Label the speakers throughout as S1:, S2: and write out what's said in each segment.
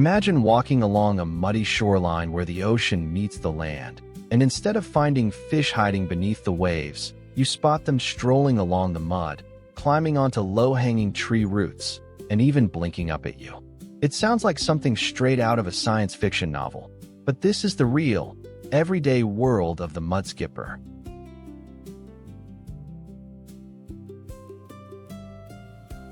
S1: Imagine walking along a muddy shoreline where the ocean meets the land, and instead of finding fish hiding beneath the waves, you spot them strolling along the mud, climbing onto low-hanging tree roots, and even blinking up at you. It sounds like something straight out of a science fiction novel, but this is the real, everyday world of the mudskipper.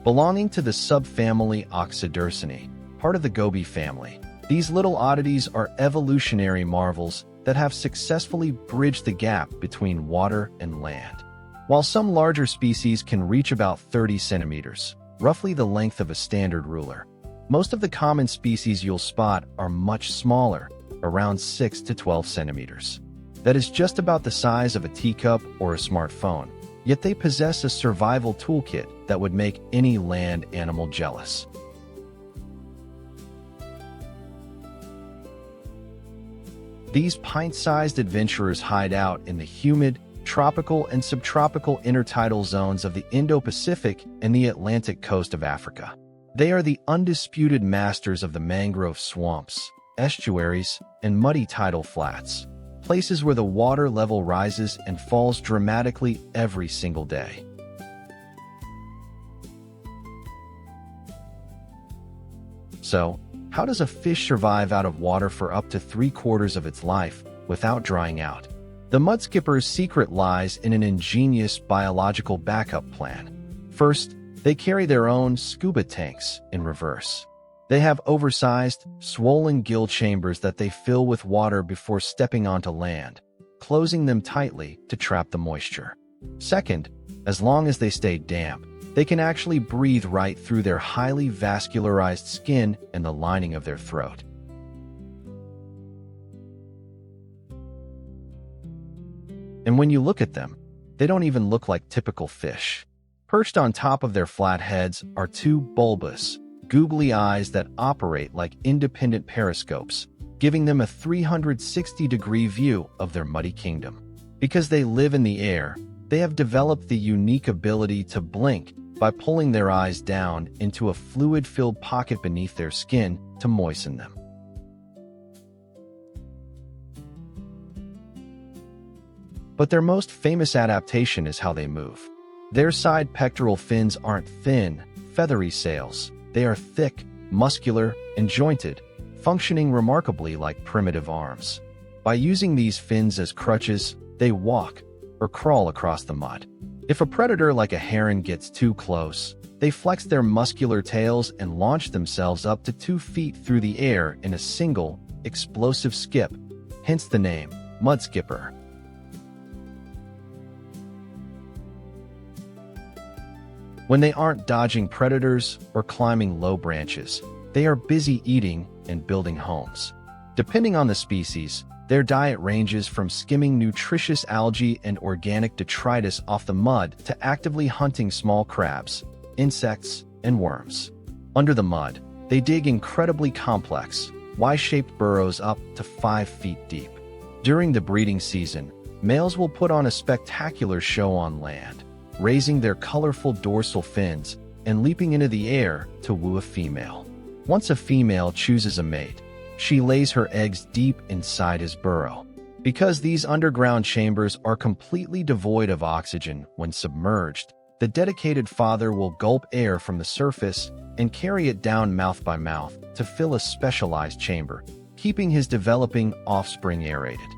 S1: Belonging to the subfamily Oxydercinae, part of the goby family, these little oddities are evolutionary marvels that have successfully bridged the gap between water and land. While some larger species can reach about 30 centimeters, roughly the length of a standard ruler, most of the common species you'll spot are much smaller, around 6 to 12 centimeters. That is just about the size of a teacup or a smartphone, yet they possess a survival toolkit that would make any land animal jealous. These pint-sized adventurers hide out in the humid, tropical and subtropical intertidal zones of the Indo-Pacific and the Atlantic coast of Africa. They are the undisputed masters of the mangrove swamps, estuaries, and muddy tidal flats, places where the water level rises and falls dramatically every single day. So, how does a fish survive out of water for up to 3/4 of its life without drying out? The mudskipper's secret lies in an ingenious biological backup plan. First, they carry their own scuba tanks in reverse. They have oversized, swollen gill chambers that they fill with water before stepping onto land, closing them tightly to trap the moisture. Second, as long as they stay damp, they can actually breathe right through their highly vascularized skin and the lining of their throat. And when you look at them, they don't even look like typical fish. Perched on top of their flat heads are two bulbous, googly eyes that operate like independent periscopes, giving them a 360-degree view of their muddy kingdom. Because they live in the air, they have developed the unique ability to blink by pulling their eyes down into a fluid-filled pocket beneath their skin to moisten them. But their most famous adaptation is how they move. Their side pectoral fins aren't thin, feathery sails. They are thick, muscular, and jointed, functioning remarkably like primitive arms. By using these fins as crutches, they walk or crawl across the mud. If a predator like a heron gets too close, they flex their muscular tails and launch themselves up to 2 feet through the air in a single, explosive skip, hence the name, mudskipper. When they aren't dodging predators or climbing low branches, they are busy eating and building homes. Depending on the species, their diet ranges from skimming nutritious algae and organic detritus off the mud to actively hunting small crabs, insects, and worms. Under the mud, they dig incredibly complex, Y-shaped burrows up to 5 feet deep. During the breeding season, males will put on a spectacular show on land, raising their colorful dorsal fins and leaping into the air to woo a female. Once a female chooses a mate, she lays her eggs deep inside his burrow. Because these underground chambers are completely devoid of oxygen when submerged, the dedicated father will gulp air from the surface and carry it down mouth by mouth to fill a specialized chamber, keeping his developing offspring aerated.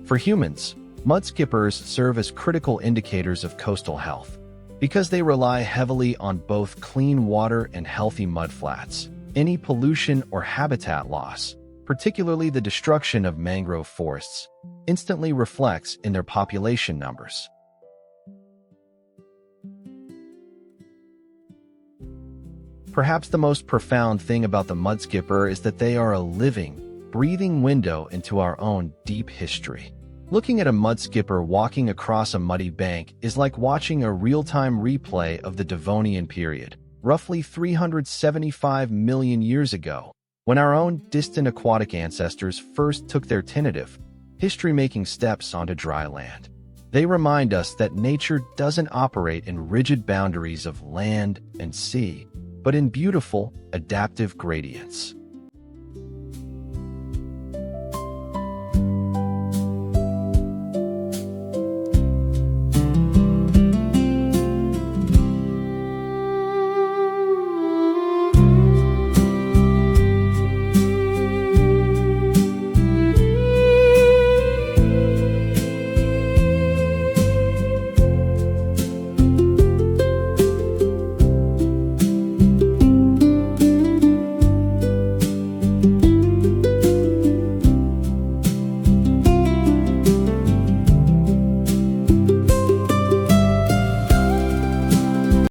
S1: For humans, mudskippers serve as critical indicators of coastal health. Because they rely heavily on both clean water and healthy mudflats, any pollution or habitat loss, particularly the destruction of mangrove forests, instantly reflects in their population numbers. Perhaps the most profound thing about the mudskipper is that they are a living, breathing window into our own deep history. Looking at a mudskipper walking across a muddy bank is like watching a real-time replay of the Devonian period, roughly 375 million years ago, when our own distant aquatic ancestors first took their tentative, history-making steps onto dry land. They remind us that nature doesn't operate in rigid boundaries of land and sea, but in beautiful, adaptive gradients.